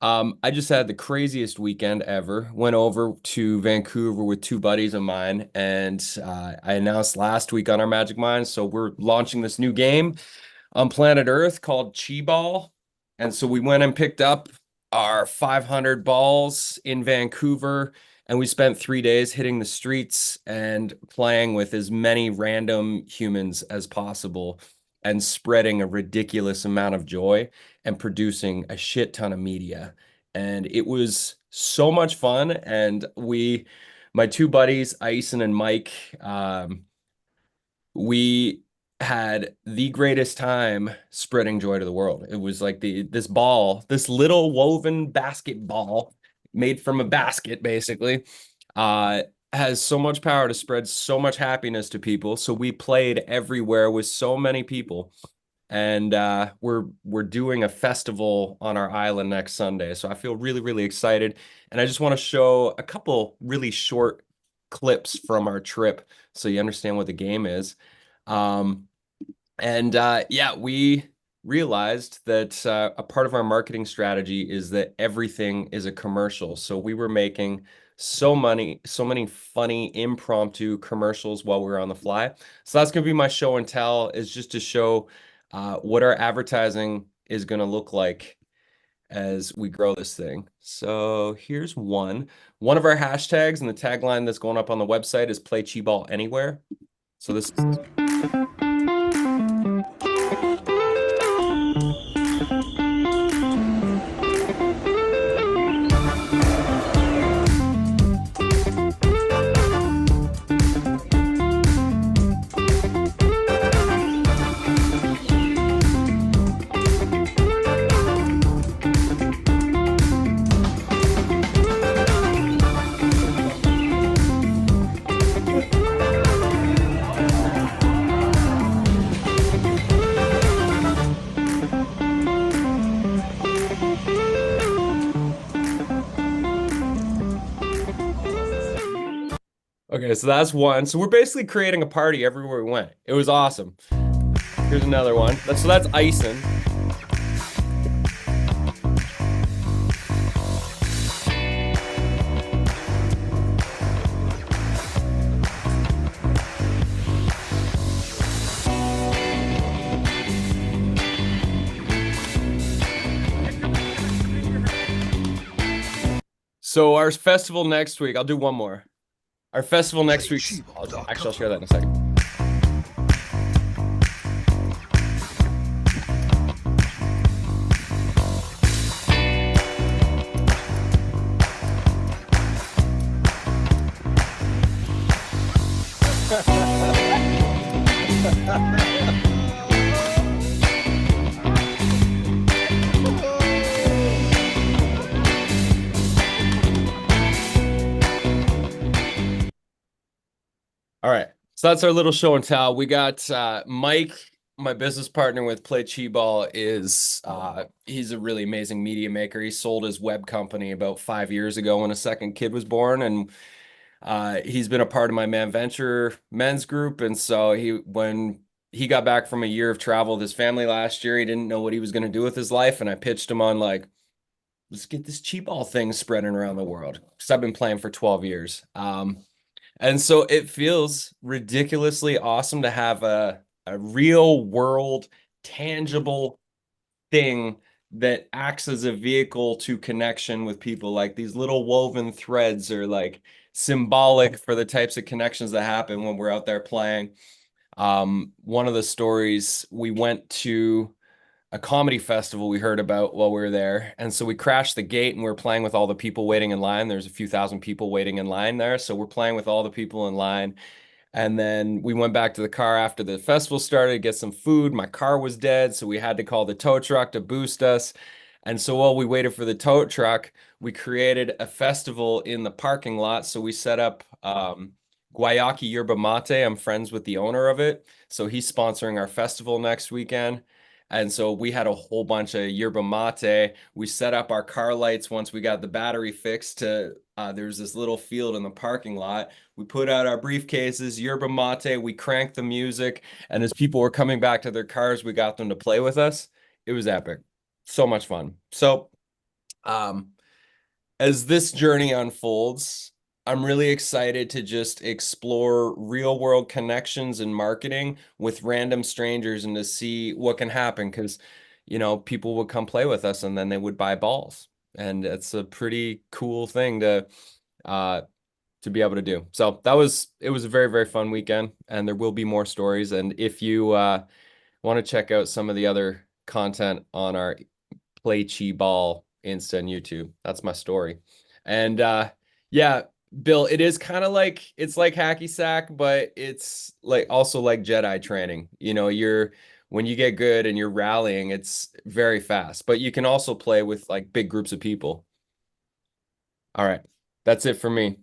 I just had the craziest weekend ever. Went over to Vancouver with two buddies of mine, and I announced last week on our Magic Minds. So we're launching this new game on planet Earth called Chi Ball. And so we went and picked up our 500 balls in Vancouver, and we spent 3 days hitting the streets and playing with as many random humans as possible and spreading a ridiculous amount of joy and producing a shit ton of media. And it was so much fun. And my two buddies, Ison and Mike, we had the greatest time spreading joy to the world. It was like this little woven basketball made from a basket, basically, uh, has so much power to spread so much happiness to people. So we played everywhere with so many people, and we're doing a festival on our island next Sunday. So I feel really, really excited, and I just want to show a couple really short clips from our trip so you understand what the game is. Um, yeah, we realized that a part of our marketing strategy is that everything is a commercial. So we were making so many funny impromptu commercials while we were on the fly. So that's gonna be my show and tell, is just to show what our advertising is gonna look like as we grow this thing. So here's one. One of our hashtags and the tagline that's going up on the website is play Chi Ball anywhere. So this is Okay, so that's one. So we're basically creating a party everywhere we went. It was awesome. Here's another one. That's Ison. So our festival next week, I'll do one more. Our festival next week, actually, I'll share that in a second. All right. So that's our little show and tell. We got Mike, my business partner with Play Chi Ball, is he's a really amazing media maker. He sold his web company about 5 years ago when a second kid was born, and he's been a part of my Man Venture men's group. And so when he got back from a year of travel with his family last year, he didn't know what he was going to do with his life, and I pitched him on like, let's get this Chi Ball thing spreading around the world because I've been playing for 12 years. And so it feels ridiculously awesome to have a real world, tangible thing that acts as a vehicle to connection with people. Like these little woven threads are like symbolic for the types of connections that happen when we're out there playing. One of the stories, we went to a comedy festival we heard about while we were there. And so we crashed the gate and we are playing with all the people waiting in line. There's a few thousand people waiting in line there. So we're playing with all the people in line. And then we went back to the car after the festival started to get some food. My car was dead, so we had to call the tow truck to boost us. And so while we waited for the tow truck, we created a festival in the parking lot. So we set up Guayaki Yerba Mate. I'm friends with the owner of it. So he's sponsoring our festival next weekend. And so we had a whole bunch of yerba mate. We set up our car lights once we got the battery fixed to there's this little field in the parking lot. We put out our briefcases, yerba mate, we cranked the music, and as people were coming back to their cars, we got them to play with us. It was epic. So much fun. So Um, as this journey unfolds, I'm really excited to just explore real world connections and marketing with random strangers and to see what can happen because, people would come play with us and then they would buy balls. And it's a pretty cool thing uh to be able to do. So it was a very, very fun weekend and there will be more stories. And if you want to check out some of the other content on our Play Chi Ball Insta and YouTube. That's my story. And yeah, Bill, it is kind of like it's like hacky sack, but it's like also like Jedi training. You're when you get good and you're rallying, it's very fast, but you can also play with like big groups of people. All right. That's it for me.